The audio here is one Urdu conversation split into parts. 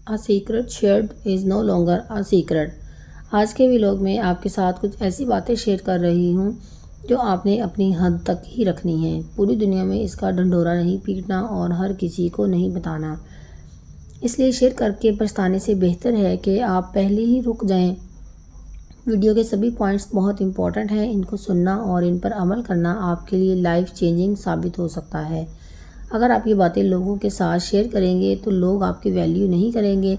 A secret shared is no longer a secret. آج کے ولاگ میں آپ کے ساتھ کچھ ایسی باتیں شیئر کر رہی ہوں جو آپ نے اپنی حد تک ہی رکھنی ہیں. پوری دنیا میں اس کا ڈھنڈورا نہیں پیٹنا اور ہر کسی کو نہیں بتانا. اس لیے شیئر کر کے پچھتانے سے بہتر ہے کہ آپ پہلے ہی رک جائیں. ویڈیو کے سبھی پوائنٹس بہت امپورٹنٹ ہیں. ان کو سننا اور ان پر عمل کرنا آپ کے لیے لائف چینجنگ ثابت ہو سکتا ہے. اگر آپ یہ باتیں لوگوں کے ساتھ شیئر کریں گے تو لوگ آپ کی ویلیو نہیں کریں گے،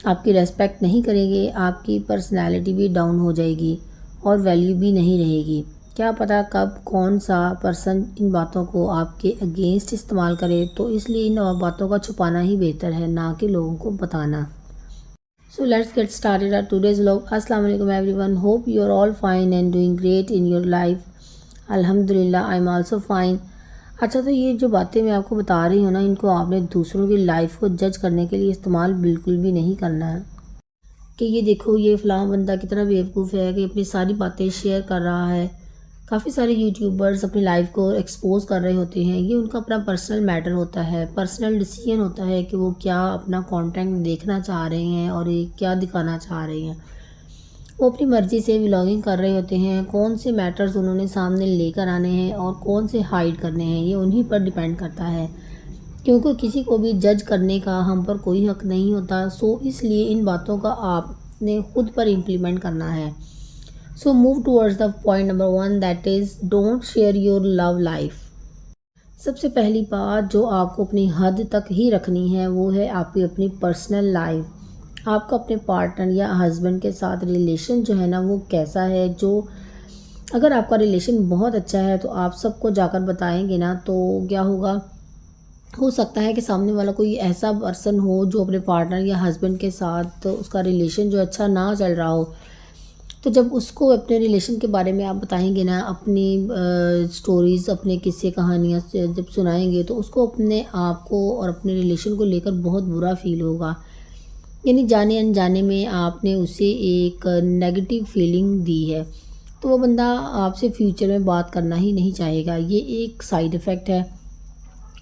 آپ کی ریسپیکٹ نہیں کریں گے، آپ کی پرسنالٹی بھی ڈاؤن ہو جائے گی اور ویلیو بھی نہیں رہے گی. کیا پتہ کب کون سا پرسن ان باتوں کو آپ کے اگینسٹ استعمال کرے، تو اس لیے ان باتوں کا چھپانا ہی بہتر ہے، نہ کہ لوگوں کو بتانا. So let's get started at today's vlog. Assalamu alaikum everyone. Hope you are all fine and doing great in your life. Alhamdulillah, I'm also fine. اچھا، تو یہ جو باتیں میں آپ کو بتا رہی ہوں نا، ان کو آپ نے دوسروں کی لائف کو جج کرنے کے لیے استعمال بالکل بھی نہیں کرنا ہے کہ یہ دیکھو یہ فلاں بندہ کتنا بیوقوف ہے کہ اپنی ساری باتیں شیئر کر رہا ہے. کافی سارے یوٹیوبرز اپنی لائف کو ایکسپوز کر رہے ہوتے ہیں. یہ ان کا اپنا پرسنل میٹر ہوتا ہے، پرسنل ڈیسیژن ہوتا ہے کہ وہ کیا اپنا کانٹینٹ دیکھنا چاہ رہے ہیں اور یہ کیا دکھانا چاہ رہے ہیں. وہ اپنی مرضی سے ولاگنگ کر رہے ہوتے ہیں. کون سے میٹرز انہوں نے سامنے لے کر آنے ہیں اور کون سے ہائیڈ کرنے ہیں، یہ انہی پر ڈیپینڈ کرتا ہے، کیونکہ کسی کو بھی جج کرنے کا ہم پر کوئی حق نہیں ہوتا. اس لیے ان باتوں کا آپ نے خود پر امپلیمنٹ کرنا ہے. move towards the point number 1, that is don't share your love life. سب سے پہلی بات جو آپ کو اپنی حد تک ہی رکھنی ہے وہ ہے آپ کی اپنی پرسنل لائف. آپ کا اپنے پارٹنر یا ہسبینڈ کے ساتھ ریلیشن جو ہے نا وہ کیسا ہے. اگر آپ کا ریلیشن بہت اچھا ہے تو آپ سب کو جا کر بتائیں گے نا، تو کیا ہوگا، ہو سکتا ہے کہ سامنے والا کوئی ایسا پرسن ہو جو اپنے پارٹنر یا ہسبینڈ کے ساتھ اس کا ریلیشن جو اچھا نہ چل رہا ہو. تو جب اس کو اپنے ریلیشن کے بارے میں آپ بتائیں گے نا، اپنی سٹوریز، اپنے قصے کہانیاں جب سنائیں گے، تو اس کو اپنے آپ کو اور اپنے ریلیشن کو لے کر بہت برا فیل ہوگا. یعنی جانے انجانے میں آپ نے اسے ایک نیگیٹو فیلنگ دی ہے، تو وہ بندہ آپ سے فیوچر میں بات کرنا ہی نہیں چاہے گا. یہ ایک سائیڈ ایفیکٹ ہے.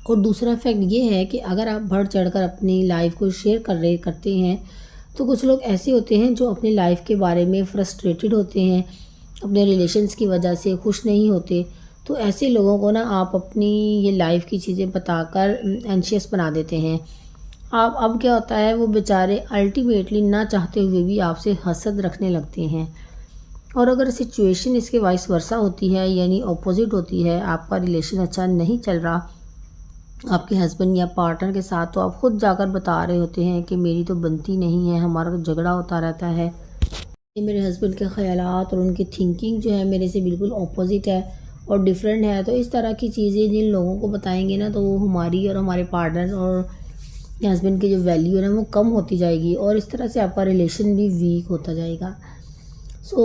اور دوسرا ایفیکٹ یہ ہے کہ اگر آپ بڑھ چڑھ کر اپنی لائف کو شیئر کرتے ہیں تو کچھ لوگ ایسے ہوتے ہیں جو اپنی لائف کے بارے میں فرسٹریٹڈ ہوتے ہیں، اپنے ریلیشنز کی وجہ سے خوش نہیں ہوتے. تو ایسے لوگوں کو نا آپ اپنی یہ لائف کی چیزیں بتا کر اینشیس بنا دیتے ہیں. اب کیا ہوتا ہے، وہ بیچارے الٹیمیٹلی نہ چاہتے ہوئے بھی آپ سے حسد رکھنے لگتے ہیں. اور اگر سچویشن اس کے وائس ورثہ ہوتی ہے، یعنی اپوزٹ ہوتی ہے، آپ کا ریلیشن اچھا نہیں چل رہا آپ کے ہسبینڈ یا پارٹنر کے ساتھ، تو آپ خود جا کر بتا رہے ہوتے ہیں کہ میری تو بنتی نہیں ہے، ہمارا تو جھگڑا ہوتا رہتا ہے، یہ میرے ہسبینڈ کے خیالات اور ان کی تھنکنگ جو ہے میرے سے بالکل اپوزٹ ہے اور ڈیفرنٹ ہے. تو اس طرح کی چیزیں جن لوگوں کو بتائیں گے نا، تو وہ ہماری اور ہمارے پارٹنر اور ہسبینڈ کی جو ویلیو ہے نا وہ کم ہوتی جائے گی، اور اس طرح سے آپ کا ریلیشن بھی ویک ہوتا جائے گا.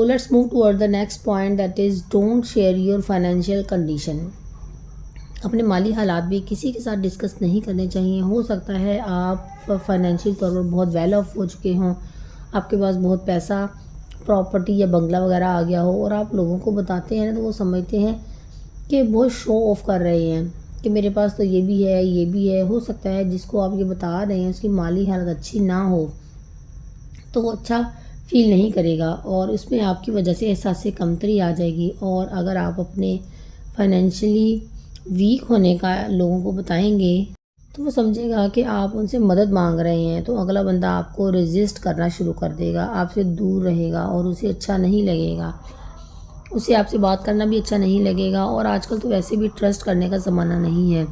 Let's move toward the next point, that is don't share your financial condition. اپنے مالی حالات بھی کسی کے ساتھ ڈسکس نہیں کرنے چاہیے. ہو سکتا ہے آپ فائنینشیل طور پر بہت ویل آف ہو چکے ہوں، آپ کے پاس بہت پیسہ، پراپرٹی یا بنگلہ وغیرہ آ گیا ہو، اور آپ لوگوں کو بتاتے ہیں تو وہ سمجھتے ہیں کہ بہت شو آف کر رہے ہیں کہ میرے پاس تو یہ بھی ہے، یہ بھی ہے. ہو سکتا ہے جس کو آپ یہ بتا رہے ہیں اس کی مالی حالت اچھی نہ ہو، تو وہ اچھا فیل نہیں کرے گا اور اس میں آپ کی وجہ سے احساس کمتری آ جائے گی. اور اگر آپ اپنے فائنینشلی ویک ہونے کا لوگوں کو بتائیں گے تو وہ سمجھے گا کہ آپ ان سے مدد مانگ رہے ہیں، تو اگلا بندہ آپ کو ریزسٹ کرنا شروع کر دے گا، آپ سے دور رہے گا اور اسے اچھا نہیں لگے گا، اسے آپ سے بات کرنا بھی اچھا نہیں لگے گا. اور آج کل تو ویسے بھی ٹرسٹ کرنے کا زمانہ نہیں ہے.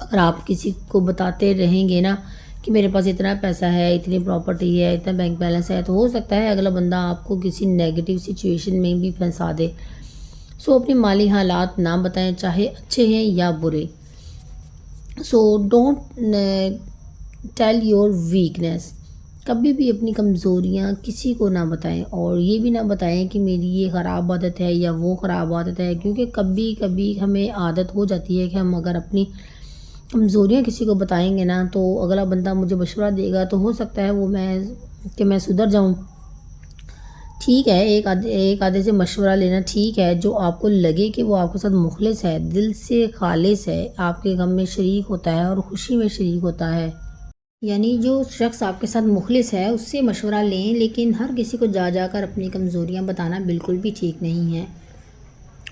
اگر آپ کسی کو بتاتے رہیں گے نا کہ میرے پاس اتنا پیسہ ہے، اتنی پراپرٹی ہے، اتنا بینک بیلنس ہے، تو ہو سکتا ہے اگلا بندہ آپ کو کسی نیگیٹو سچویشن میں بھی پھنسا دے. اپنے مالی حالات نہ بتائیں، چاہے اچھے ہیں یا برے. Don't tell your weakness. کبھی بھی اپنی کمزوریاں کسی کو نہ بتائیں، اور یہ بھی نہ بتائیں کہ میری یہ خراب عادت ہے یا وہ خراب عادت ہے، کیونکہ کبھی کبھی ہمیں عادت ہو جاتی ہے کہ ہم اگر اپنی کمزوریاں کسی کو بتائیں گے نا تو اگلا بندہ مجھے مشورہ دے گا، تو ہو سکتا ہے میں سدھر جاؤں. ٹھیک ہے، ایک آدھے سے مشورہ لینا ٹھیک ہے، جو آپ کو لگے کہ وہ آپ کے ساتھ مخلص ہے، دل سے خالص ہے، آپ کے غم میں شریک ہوتا ہے اور خوشی میں شریک ہوتا ہے. یعنی جو شخص آپ کے ساتھ مخلص ہے اس سے مشورہ لیں، لیکن ہر کسی کو جا جا کر اپنی کمزوریاں بتانا بالکل بھی ٹھیک نہیں ہے،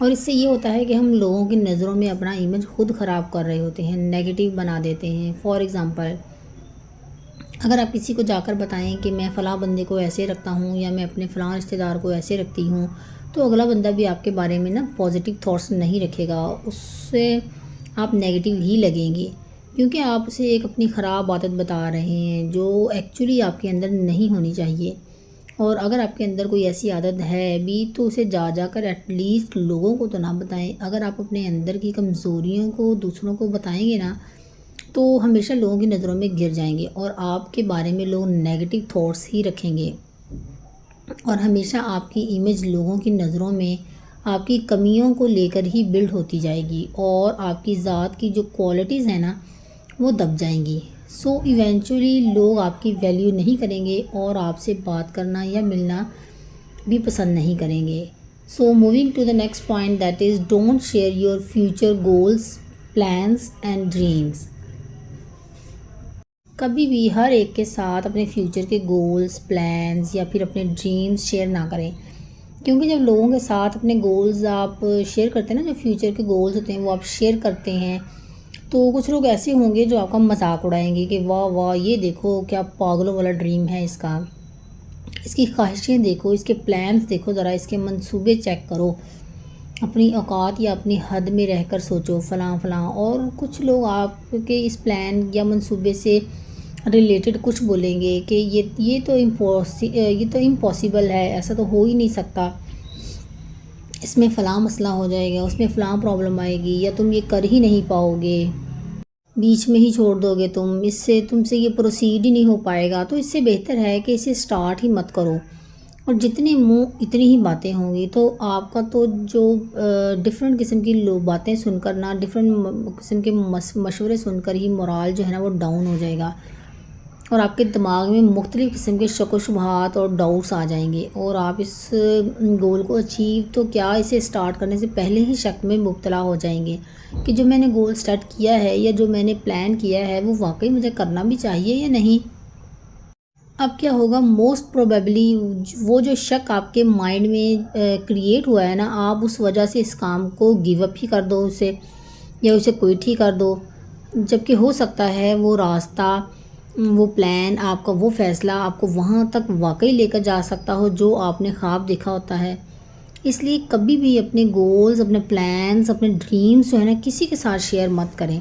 اور اس سے یہ ہوتا ہے کہ ہم لوگوں کی نظروں میں اپنا امیج خود خراب کر رہے ہوتے ہیں، نیگیٹو بنا دیتے ہیں۔ فار ایگزامپل، اگر آپ کسی کو جا کر بتائیں کہ میں فلاں بندے کو ایسے رکھتا ہوں یا میں اپنے فلاں رشتہ دار کو ایسے رکھتی ہوں، تو اگلا بندہ بھی آپ کے بارے میں پازیٹیو تھاٹس نہیں رکھے گا، اس سے آپ نیگیٹو ہی لگیں گے، کیونکہ آپ اسے ایک اپنی خراب عادت بتا رہے ہیں جو ایکچولی آپ کے اندر نہیں ہونی چاہیے۔ اور اگر آپ کے اندر کوئی ایسی عادت ہے بھی تو اسے جا جا کر ایٹ لیسٹ لوگوں کو تو نہ بتائیں۔ اگر آپ اپنے اندر کی کمزوریوں کو دوسروں کو بتائیں گے نا تو ہمیشہ لوگوں کی نظروں میں گر جائیں گے، اور آپ کے بارے میں لوگ نیگیٹو تھاٹس ہی رکھیں گے، اور ہمیشہ آپ کی امیج لوگوں کی نظروں میں آپ کی کمیوں کو لے کر ہی بلڈ ہوتی جائے گی، اور آپ کی ذات کی جو کوالٹیز ہیں نا وہ دب جائیں گی۔ سو ایونچولی لوگ آپ کی ویلیو نہیں کریں گے اور آپ سے بات کرنا یا ملنا بھی پسند نہیں کریں گے۔ So moving to the next point, that is don't share your future goals, plans and dreams. کبھی بھی ہر ایک کے ساتھ اپنے فیوچر کے گولز، پلانز یا پھر اپنے ڈریمز شیئر نہ کریں، کیونکہ جب لوگوں کے ساتھ اپنے گولز آپ شیئر کرتے ہیں نا، جو فیوچر کے گولز ہوتے ہیں وہ آپ شیئر کرتے ہیں، تو کچھ لوگ ایسے ہوں گے جو آپ کا مذاق اڑائیں گے کہ واہ واہ، یہ دیکھو کیا پاگلوں والا ڈریم ہے اس کا، اس کی خواہشیں دیکھو، اس کے پلانز دیکھو، ذرا اس کے منصوبے چیک کرو، اپنی اوقات یا اپنی حد میں رہ کر سوچو فلاں فلاں۔ اور کچھ لوگ آپ کے اس پلان یا منصوبے سے ریلیٹڈ کچھ بولیں گے کہ یہ تو امپاسبل ہے، ایسا تو ہو ہی نہیں سکتا، اس میں فلاں مسئلہ ہو جائے گا، اس میں فلاں پرابلم آئے گی، یا تم یہ کر ہی نہیں پاؤ گے، بیچ میں ہی چھوڑ دو گے تم سے یہ پروسیڈ ہی نہیں ہو پائے گا۔ تو اس سے بہتر ہے کہ اسے سٹارٹ ہی مت کرو، اور جتنے منہ اتنی ہی باتیں ہوں گی، تو آپ کا تو جو ڈفرینٹ قسم کی باتیں سن کر نا، ڈفرینٹ قسم کے مشورے سن کر ہی مورال جو ہے نا وہ ڈاؤن ہو جائے گا، اور آپ کے دماغ میں مختلف قسم کے شک و شبہات اور ڈاؤٹس آ جائیں گے، اور آپ اس گول کو اچیو تو کیا، اسے سٹارٹ کرنے سے پہلے ہی شک میں مبتلا ہو جائیں گے کہ جو میں نے گول سٹارٹ کیا ہے یا جو میں نے پلان کیا ہے وہ واقعی مجھے کرنا بھی چاہیے یا نہیں۔ اب کیا ہوگا، موسٹ پروبیبلی وہ جو شک آپ کے مائنڈ میں کریٹ ہوا ہے نا، آپ اس وجہ سے اس کام کو گیو اپ ہی کر دو اسے، یا اسے کوئٹ ہی کر دو، جبکہ ہو سکتا ہے وہ راستہ، وہ پلان، آپ کا وہ فیصلہ آپ کو وہاں تک واقعی لے کر جا سکتا ہو جو آپ نے خواب دیکھا ہوتا ہے۔ اس لیے کبھی بھی اپنے گولز، اپنے پلانز، اپنے ڈریمز جو ہے نا کسی کے ساتھ شیئر مت کریں،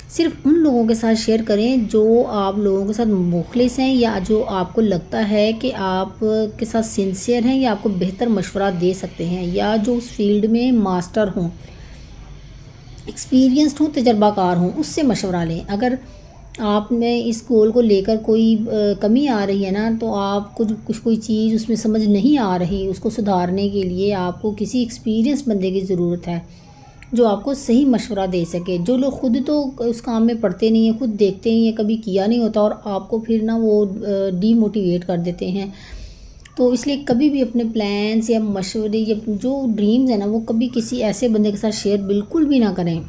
صرف ان لوگوں کے ساتھ شیئر کریں جو آپ لوگوں کے ساتھ مخلص ہیں، یا جو آپ کو لگتا ہے کہ آپ کے ساتھ سنسیئر ہیں یا آپ کو بہتر مشورہ دے سکتے ہیں، یا جو اس فیلڈ میں ماسٹر ہوں، ایکسپیرینسڈ ہوں، تجربہ کار ہوں، اس سے مشورہ لیں۔ اگر آپ میں اس گول کو لے کر کوئی کمی آ رہی ہے نا، تو آپ کو کوئی چیز اس میں سمجھ نہیں آ رہی، اس کو سدھارنے کے لیے آپ کو کسی ایکسپیرینس بندے کی ضرورت ہے جو آپ کو صحیح مشورہ دے سکے۔ جو لوگ خود تو اس کام میں پڑھتے نہیں ہیں، خود دیکھتے نہیں ہیں، کبھی کیا نہیں ہوتا، اور آپ کو پھر نا وہ ڈی موٹیویٹ کر دیتے ہیں۔ تو اس لیے کبھی بھی اپنے پلانس یا مشورے یا جو ڈریمز ہیں نا وہ کبھی کسی ایسے بندے کے ساتھ شیئر بالکل بھی نہ کریں،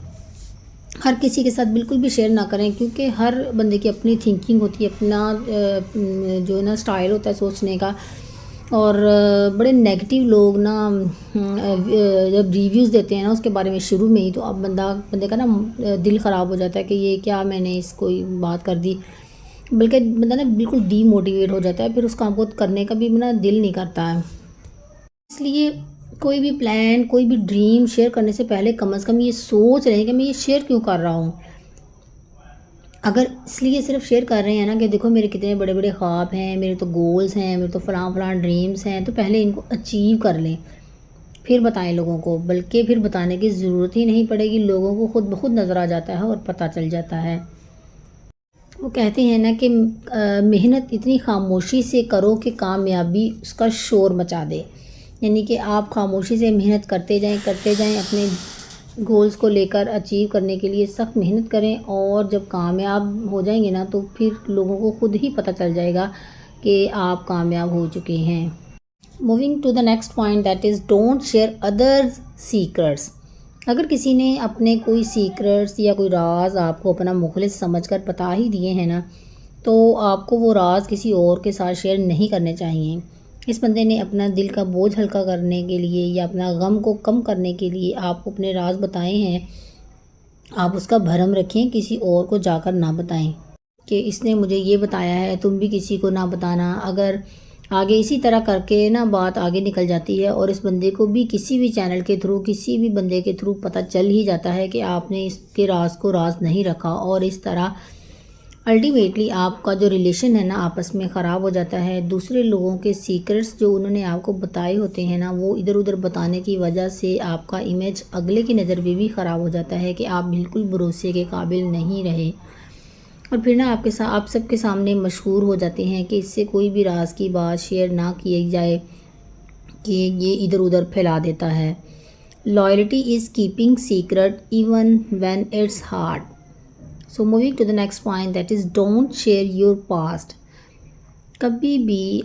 ہر کسی کے ساتھ بالکل بھی شیئر نہ کریں، کیونکہ ہر بندے کی اپنی تھنکنگ ہوتی ہے، اپنا جو ہے نا اسٹائل ہوتا ہے سوچنے کا، اور بڑے نیگیٹو لوگ نا جب ریویوز دیتے ہیں نا اس کے بارے میں شروع میں ہی، تو اب بندے کا نا دل خراب ہو جاتا ہے کہ یہ کیا میں نے اس کو بات کر دی، بلکہ بندہ نا بالکل ڈی موٹیویٹ ہو جاتا ہے، پھر اس کام کو کرنے کا بھی نا دل نہیں کرتا ہے۔ اس لیے کوئی بھی پلان، کوئی بھی ڈریم شیئر کرنے سے پہلے کم از کم یہ سوچ رہے ہیں کہ میں یہ شیئر کیوں کر رہا ہوں۔ اگر اس لیے صرف شیئر کر رہے ہیں نا کہ دیکھو میرے کتنے بڑے بڑے خواب ہیں، میرے تو گولز ہیں، میرے تو فلاں فلاں ڈریمز ہیں، تو پہلے ان کو اچیو کر لیں، پھر بتائیں لوگوں کو، بلکہ پھر بتانے کی ضرورت ہی نہیں پڑے گی، لوگوں کو خود بخود نظر آ جاتا ہے اور پتہ چل جاتا ہے۔ وہ کہتے ہیں نا کہ محنت اتنی خاموشی سے کرو کہ کامیابی اس کا شور مچا دے، یعنی کہ آپ خاموشی سے محنت کرتے جائیں اپنے گولز کو لے کر اچیو کرنے کے لیے سخت محنت کریں، اور جب کامیاب ہو جائیں گے نا تو پھر لوگوں کو خود ہی پتہ چل جائے گا کہ آپ کامیاب ہو چکے ہیں۔ Moving to the next point, that is don't share others secrets. اگر کسی نے اپنے کوئی سیکرٹس یا کوئی راز آپ کو اپنا مخلص سمجھ کر بتا ہی دیے ہیں نا، تو آپ کو وہ راز کسی اور کے ساتھ شیئر نہیں کرنے چاہیے۔ اس بندے نے اپنا دل کا بوجھ ہلکا کرنے کے لیے یا اپنا غم کو کم کرنے کے لیے آپ کو اپنے راز بتائے ہیں، آپ اس کا بھرم رکھیں، کسی اور کو جا کر نہ بتائیں کہ اس نے مجھے یہ بتایا ہے، تم بھی کسی کو نہ بتانا۔ اگر آگے اسی طرح کر کے نا بات آگے نکل جاتی ہے اور اس بندے کو بھی کسی بھی چینل کے تھرو، کسی بھی بندے کے تھرو پتہ چل ہی جاتا ہے کہ آپ نے اس کے راز کو راز نہیں رکھا، اور اس طرح الٹیمیٹلی آپ کا جو ریلیشن ہے نا آپس میں خراب ہو جاتا ہے۔ دوسرے لوگوں کے سیکرٹس جو انہوں نے آپ کو بتائے ہوتے ہیں نا، وہ ادھر ادھر بتانے کی وجہ سے آپ کا امیج اگلے کی نظر میں بھی خراب ہو جاتا ہے کہ آپ بالکل بھروسے کے قابل نہیں رہے، اور پھر نا آپ سب کے سامنے مشہور ہو جاتے ہیں کہ اس سے کوئی بھی راز کی بات شیئر نہ کی جائے کہ یہ ادھر ادھر پھیلا دیتا ہے۔ Loyalty is keeping secret even when it's hard. So moving to the next point, that is don't share your past۔ کبھی بھی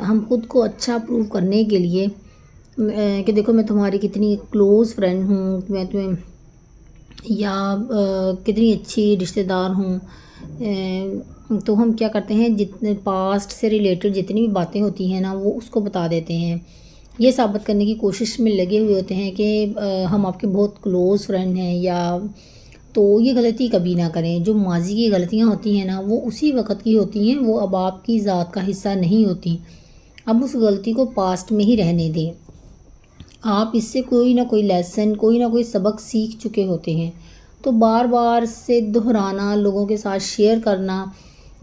ہم خود کو اچھا پروو کرنے کے لیے کہ دیکھو میں تمہاری کتنی کلوز فرینڈ ہوں، میں تمہیں یا کتنی اچھی رشتہ دار ہوں، تو ہم کیا کرتے ہیں، جتنے پاسٹ سے ریلیٹڈ جتنی بھی باتیں ہوتی ہیں نا وہ اس کو بتا دیتے ہیں، یہ ثابت کرنے کی کوشش میں لگے ہوئے ہوتے ہیں کہ ہم آپ کے بہت کلوز فرینڈ ہیں۔ یا تو یہ غلطی کبھی نہ کریں۔ جو ماضی کی غلطیاں ہوتی ہیں نا وہ اسی وقت کی ہوتی ہیں، وہ اب آپ کی ذات کا حصہ نہیں ہوتی۔ اب اس غلطی کو پاسٹ میں ہی رہنے دیں۔ آپ اس سے کوئی نہ کوئی لیسن، کوئی نہ کوئی سبق سیکھ چکے ہوتے ہیں، تو بار بار سے دہرانا، لوگوں کے ساتھ شیئر کرنا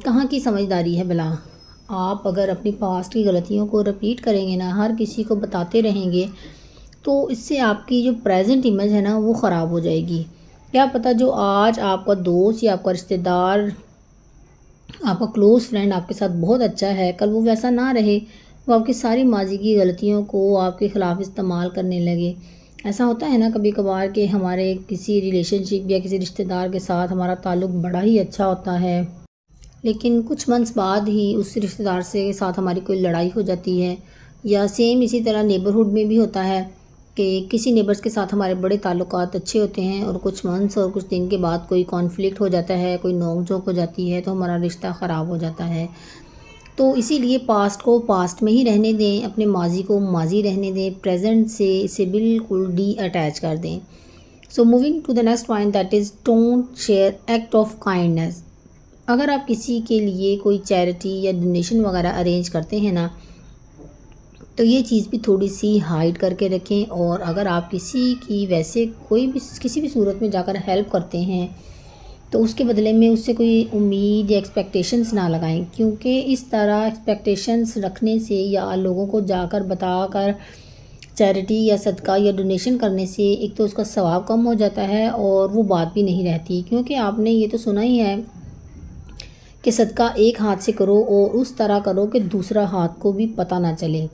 کہاں کی سمجھداری ہے بلا؟ آپ اگر اپنی پاسٹ کی غلطیوں کو رپیٹ کریں گے نا، ہر کسی کو بتاتے رہیں گے، تو اس سے آپ کی جو پریزنٹ امیج ہے نا وہ خراب ہو جائے گی۔ کیا پتہ جو آج آپ کا دوست یا آپ کا رشتہ دار، آپ کا کلوز فرینڈ آپ کے ساتھ بہت اچھا ہے، کل وہ ویسا نہ رہے، وہ آپ کی ساری ماضی کی غلطیوں کو آپ کے خلاف استعمال کرنے لگے۔ ایسا ہوتا ہے نا کبھی کبھار کہ ہمارے کسی ریلیشن شپ یا کسی رشتہ دار کے ساتھ ہمارا تعلق بڑا ہی اچھا ہوتا ہے، لیکن کچھ منتھس بعد ہی اس رشتہ دار سے ساتھ ہماری کوئی لڑائی ہو جاتی ہے۔ یا سیم اسی طرح نیبرہڈ میں بھی ہوتا ہے کہ کسی نیبرز کے ساتھ ہمارے بڑے تعلقات اچھے ہوتے ہیں، اور کچھ منتھس اور کچھ دن کے بعد کوئی کانفلکٹ ہو جاتا ہے، کوئی نوک جھوک ہو جاتی ہے، تو ہمارا رشتہ خراب ہو جاتا ہے۔ تو اسی لیے پاسٹ کو پاسٹ میں ہی رہنے دیں، اپنے ماضی کو ماضی رہنے دیں، پریزنٹ سے اسے بالکل ڈی اٹیچ کر دیں۔ So moving to the next point, that is don't share act of kindness. اگر آپ کسی کے لیے کوئی چیریٹی یا ڈونیشن وغیرہ ارینج کرتے ہیں نا، تو یہ چیز بھی تھوڑی سی ہائڈ کر کے رکھیں، اور اگر آپ کسی کی ویسے کسی بھی صورت میں جا کر ہیلپ کرتے ہیں تو اس کے بدلے میں اس سے کوئی امید یا ایکسپیکٹیشنز نہ لگائیں، کیونکہ اس طرح ایکسپیکٹیشنز رکھنے سے یا لوگوں کو جا کر بتا کر چیریٹی یا صدقہ یا ڈونیشن کرنے سے ایک تو اس کا ثواب کم ہو جاتا ہے اور وہ بات بھی نہیں رہتی، کیونکہ آپ نے یہ تو سنا ہی ہے کہ صدقہ ایک ہاتھ سے کرو اور اس طرح کرو کہ دوسرا ہاتھ کو بھی پتہ نہ چلے۔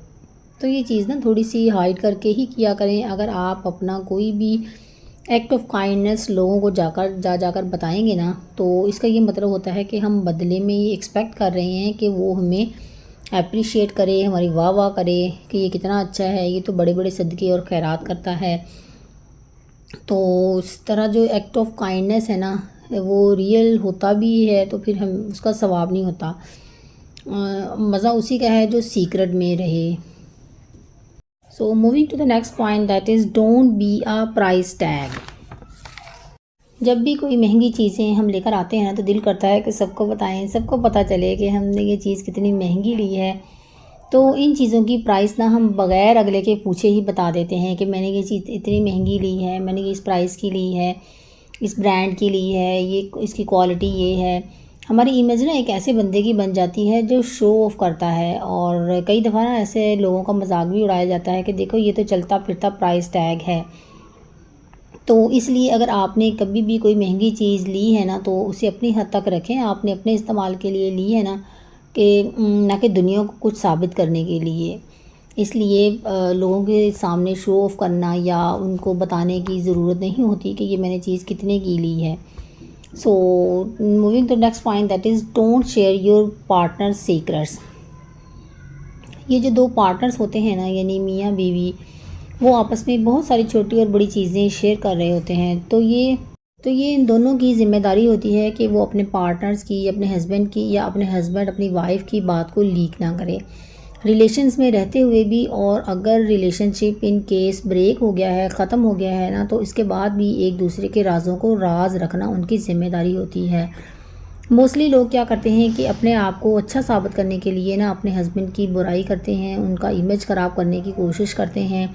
تو یہ چیز نا تھوڑی سی ہائڈ کر کے ہی کیا کریں۔ اگر آپ اپنا کوئی بھی ایکٹ آف کائنڈنیس لوگوں کو جا کر بتائیں گے نا، تو اس کا یہ مطلب ہوتا ہے کہ ہم بدلے میں یہ ایکسپیکٹ کر رہے ہیں کہ وہ ہمیں اپریشیٹ کرے، ہماری واہ واہ کرے کہ یہ کتنا اچھا ہے، یہ تو بڑے بڑے صدقے اور خیرات کرتا ہے۔ تو اس طرح جو ایکٹ آف کائنڈنیس ہے نا وہ ریئل ہوتا بھی ہے، تو پھر ہم اس کا ثواب نہیں ہوتا۔ مزہ اسی کا ہے جو سیکرٹ میں رہے۔ So moving to the next point, that is don't be a price tag۔ جب بھی کوئی مہنگی چیزیں ہم لے کر آتے ہیں نا تو دل کرتا ہے کہ سب کو بتائیں، سب کو پتہ چلے کہ ہم نے یہ چیز کتنی مہنگی لی ہے۔ تو ان چیزوں کی پرائس نا ہم بغیر اگلے کے پوچھے ہی بتا دیتے ہیں کہ میں نے یہ چیز اتنی مہنگی لی ہے، میں نے یہ اس پرائس کی لی ہے، اس برانڈ کی لی ہے، یہ اس کی کوالٹی یہ ہے۔ ہماری امیج نا ایک ایسے بندے کی بن جاتی ہے جو شو آف کرتا ہے، اور کئی دفعہ نا ایسے لوگوں کا مذاق بھی اڑایا جاتا ہے کہ دیکھو یہ تو چلتا پھرتا پرائس ٹیگ ہے۔ تو اس لیے اگر آپ نے کبھی بھی کوئی مہنگی چیز لی ہے نا تو اسے اپنی حد تک رکھیں، آپ نے اپنے استعمال کے لیے لی ہے نا، کہ نہ کہ دنیا کو کچھ ثابت کرنے کے لیے۔ اس لیے لوگوں کے سامنے شو آف کرنا یا ان کو بتانے کی ضرورت نہیں ہوتی کہ یہ میں نے چیز کتنے کی لی ہے۔ So moving to next point, that is don't share your partner secrets. یہ جو دو پارٹنرز ہوتے ہیں نا، یعنی میاں بیوی، وہ آپس میں بہت ساری چھوٹی اور بڑی چیزیں شیئر کر رہے ہوتے ہیں، تو یہ تو یہ ان دونوں کی ذمہ داری ہوتی ہے کہ وہ اپنے پارٹنرز کی، اپنے ہسبینڈ کی یا اپنے ہسبینڈ اپنی وائف کی بات کو لیک نہ کرے ریلیشنز میں رہتے ہوئے بھی، اور اگر relationship in case break ہو گیا ہے، ختم ہو گیا ہے نا، تو اس کے بعد بھی ایک دوسرے کے رازوں کو راز رکھنا ان کی ذمہ داری ہوتی ہے۔ موسٹلی لوگ کیا کرتے ہیں کہ اپنے آپ کو اچھا ثابت کرنے کے لیے نا اپنے ہسبینڈ کی برائی کرتے ہیں، ان کا امیج خراب کرنے کی کوشش کرتے ہیں،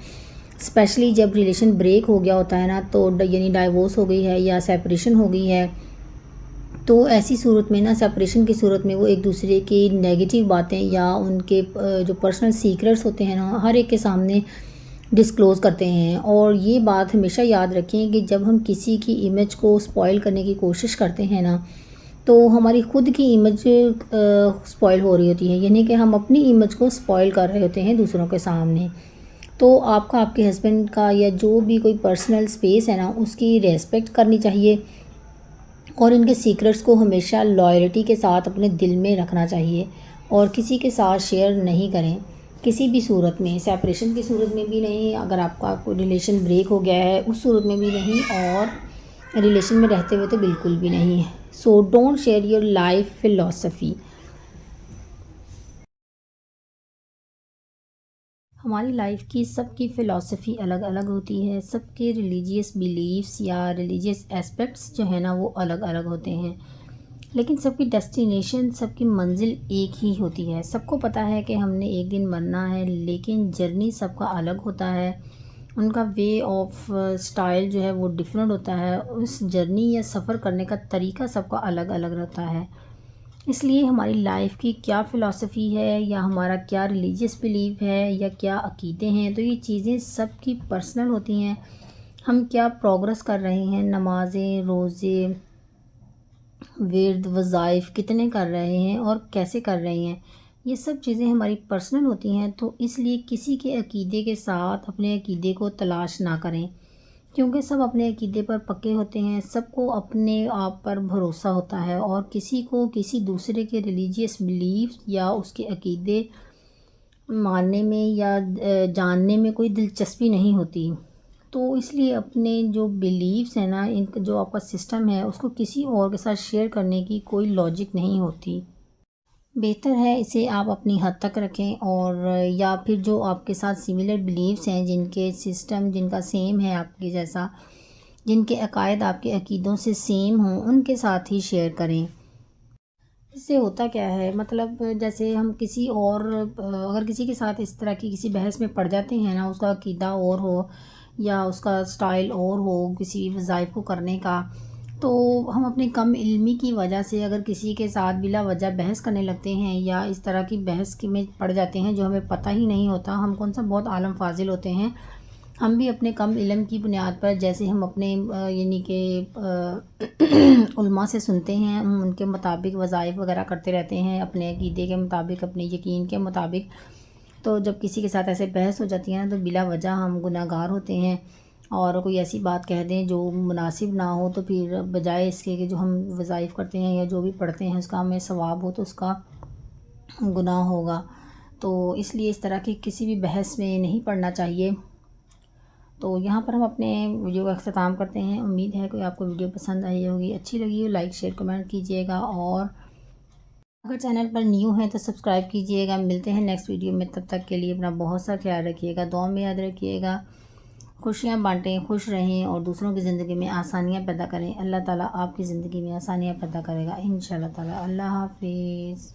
اسپیشلی جب ریلیشن بریک ہو گیا ہوتا ہے نا، تو یعنی ڈائیورس ہو گئی ہے یا سیپریشن ہو گئی ہے، تو ایسی صورت میں نا، سیپریشن کی صورت میں وہ ایک دوسرے کی نیگیٹو باتیں یا ان کے جو پرسنل سیکرٹس ہوتے ہیں نا، ہر ایک کے سامنے ڈسکلوز کرتے ہیں۔ اور یہ بات ہمیشہ یاد رکھیں کہ جب ہم کسی کی امیج کو سپوائل کرنے کی کوشش کرتے ہیں نا، تو ہماری خود کی امیج سپوائل ہو رہی ہوتی ہے، یعنی کہ ہم اپنی امیج کو سپوائل کر رہے ہوتے ہیں دوسروں کے سامنے۔ تو آپ کا، آپ کے ہسبینڈ کا یا جو بھی کوئی پرسنل سپیس ہے نا، اس کی ریسپیکٹ کرنی چاہیے، اور ان کے سیکرٹس کو ہمیشہ لائلٹی کے ساتھ اپنے دل میں رکھنا چاہیے، اور کسی کے ساتھ شیئر نہیں کریں کسی بھی صورت میں، سیپریشن کی صورت میں بھی نہیں، اگر آپ کا کوئی ریلیشن بریک ہو گیا ہے اس صورت میں بھی نہیں، اور ریلیشن میں رہتے ہوئے تو بالکل بھی نہیں۔ So don't share your life philosophy. ہماری لائف کی سب کی فلاسفی الگ الگ ہوتی ہے، سب کے ریلیجیس بیلیفس یا ریلیجیس اسپیکٹس جو ہیں نا وہ الگ الگ ہوتے ہیں، لیکن سب کی ڈیسٹینیشن، سب کی منزل ایک ہی ہوتی ہے۔ سب کو پتہ ہے کہ ہم نے ایک دن مرنا ہے، لیکن جرنی سب کا الگ ہوتا ہے، ان کا وے آف سٹائل جو ہے وہ ڈیفرنٹ ہوتا ہے، اس جرنی یا سفر کرنے کا طریقہ سب کا الگ الگ رہتا ہے۔ اس لیے ہماری لائف کی کیا فلاسفی ہے، یا ہمارا کیا ریلیجیس بیلیف ہے، یا کیا عقیدے ہیں، تو یہ چیزیں سب کی پرسنل ہوتی ہیں۔ ہم کیا پروگرس کر رہے ہیں، نمازیں، روزے، ورد، وظائف کتنے کر رہے ہیں اور کیسے کر رہے ہیں، یہ سب چیزیں ہماری پرسنل ہوتی ہیں۔ تو اس لیے کسی کے عقیدے کے ساتھ اپنے عقیدے کو تلاش نہ کریں، کیونکہ سب اپنے عقیدے پر پکے ہوتے ہیں، سب کو اپنے آپ پر بھروسہ ہوتا ہے، اور کسی کو کسی دوسرے کے ریلیجیس بیلیف یا اس کے عقیدے ماننے میں یا جاننے میں کوئی دلچسپی نہیں ہوتی۔ تو اس لیے اپنے جو بیلیفس ہیں نا، ان کا جو آپ کا سسٹم ہے، اس کو کسی اور کے ساتھ شیئر کرنے کی کوئی لاجک نہیں ہوتی۔ بہتر ہے اسے آپ اپنی حد تک رکھیں، اور یا پھر جو آپ کے ساتھ سملر بیلیفس ہیں، جن کے سسٹم جن کا سیم ہے آپ کے جیسا، جن کے عقائد آپ کے عقیدوں سے سیم ہوں، ان کے ساتھ ہی شیئر کریں۔ اس سے ہوتا کیا ہے، مطلب جیسے ہم کسی اور اگر کسی کے ساتھ اس طرح کی کسی بحث میں پڑ جاتے ہیں نا، اس کا عقیدہ اور ہو یا اس کا سٹائل اور ہو کسی وظائف کو کرنے کا، تو ہم اپنی کم علمی کی وجہ سے اگر کسی کے ساتھ بلا وجہ بحث کرنے لگتے ہیں، یا اس طرح کی بحث میں پڑ جاتے ہیں جو ہمیں پتہ ہی نہیں ہوتا، ہم کون سا بہت عالم فاضل ہوتے ہیں، ہم بھی اپنے کم علم کی بنیاد پر، جیسے ہم اپنے یعنی کہ علماء سے سنتے ہیں، ہم ان کے مطابق وظائف وغیرہ کرتے رہتے ہیں، اپنے عقیدے کے مطابق، اپنے یقین کے مطابق، تو جب کسی کے ساتھ ایسے بحث ہو جاتی ہے نا، تو بلا وجہ ہم گناہ گار ہوتے ہیں، اور کوئی ایسی بات کہہ دیں جو مناسب نہ ہو، تو پھر بجائے اس کے کہ جو ہم وظائف کرتے ہیں یا جو بھی پڑھتے ہیں اس کا ہمیں ثواب ہو، تو اس کا گناہ ہوگا۔ تو اس لیے اس طرح کی کسی بھی بحث میں نہیں پڑھنا چاہیے۔ تو یہاں پر ہم اپنے ویڈیو کا اختتام کرتے ہیں۔ امید ہے کہ آپ کو ویڈیو پسند آئی ہوگی، اچھی لگی ہو لائک شیئر کمنٹ کیجیے گا، اور اگر چینل پر نیو ہیں تو سبسکرائب کیجیے گا۔ ملتے ہیں نیکسٹ ویڈیو میں، تب تک کے لیے اپنا بہت سا خیال رکھیے گا، دعا میں یاد رکھیے گا، خوشیاں بانٹیں، خوش رہیں، اور دوسروں کی زندگی میں آسانیاں پیدا کریں۔ اللہ تعالیٰ آپ کی زندگی میں آسانیاں پیدا کرے گا انشاءاللہ تعالیٰ۔ اللہ حافظ۔